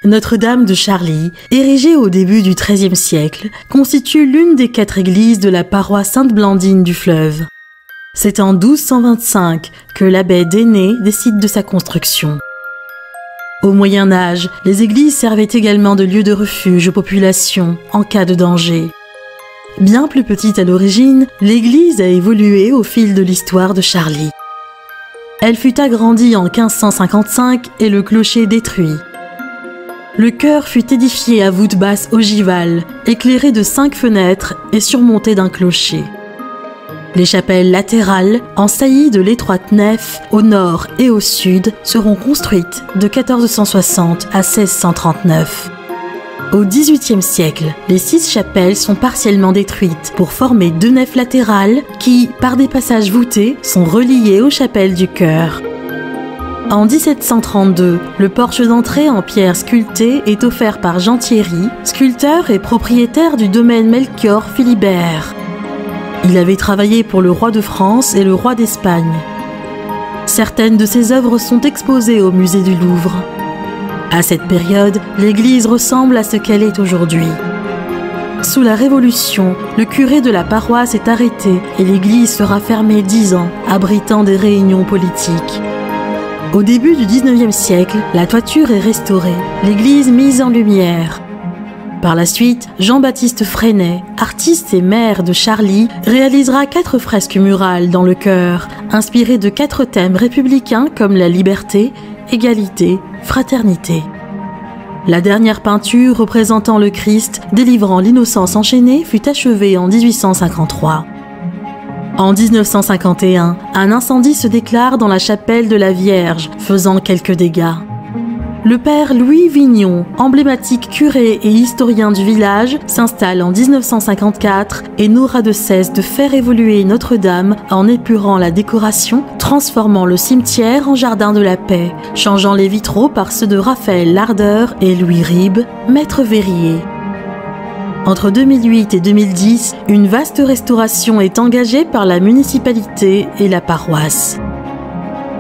Notre-Dame de Charly, érigée au début du XIIIe siècle, constitue l'une des 4 églises de la paroisse Sainte-Blandine du Fleuve. C'est en 1225 que l'abbé d'Ainay décide de sa construction. Au Moyen Âge, les églises servaient également de lieu de refuge aux populations en cas de danger. Bien plus petite à l'origine, l'église a évolué au fil de l'histoire de Charly. Elle fut agrandie en 1555 et le clocher détruit. Le chœur fut édifié à voûte basse ogivale, éclairé de 5 fenêtres et surmonté d'un clocher. Les chapelles latérales, en saillie de l'étroite nef au nord et au sud, seront construites de 1460 à 1639. Au XVIIIe siècle, les 6 chapelles sont partiellement détruites pour former 2 nefs latérales qui, par des passages voûtés, sont reliées aux chapelles du chœur. En 1732, le porche d'entrée en pierre sculptée est offert par Jean Thierry, sculpteur et propriétaire du domaine Melchior Philibert. Il avait travaillé pour le roi de France et le roi d'Espagne. Certaines de ses œuvres sont exposées au musée du Louvre. À cette période, l'église ressemble à ce qu'elle est aujourd'hui. Sous la Révolution, le curé de la paroisse est arrêté et l'église sera fermée 10 ans, abritant des réunions politiques. Au début du XIXe siècle, la toiture est restaurée, l'église mise en lumière. Par la suite, Jean-Baptiste Freinet, artiste et maire de Charly, réalisera 4 fresques murales dans le chœur, inspirées de 4 thèmes républicains comme la liberté, égalité, fraternité. La dernière peinture représentant le Christ délivrant l'innocence enchaînée fut achevée en 1853. En 1951, un incendie se déclare dans la chapelle de la Vierge, faisant quelques dégâts. Le père Louis Vignon, emblématique curé et historien du village, s'installe en 1954 et n'aura de cesse de faire évoluer Notre-Dame en épurant la décoration, transformant le cimetière en jardin de la paix, changeant les vitraux par ceux de Raphaël Lardeur et Louis Ribes, maître verrier. Entre 2008 et 2010, une vaste restauration est engagée par la municipalité et la paroisse.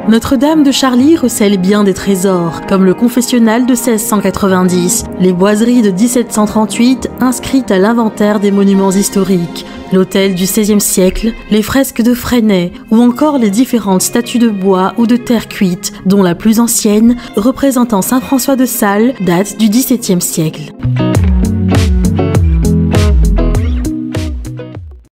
Notre-Dame de Charly recèle bien des trésors, comme le confessionnal de 1690, les boiseries de 1738 inscrites à l'inventaire des monuments historiques, l'autel du XVIe siècle, les fresques de Freinet ou encore les différentes statues de bois ou de terre cuite, dont la plus ancienne, représentant Saint François de Sales, date du XVIIe siècle.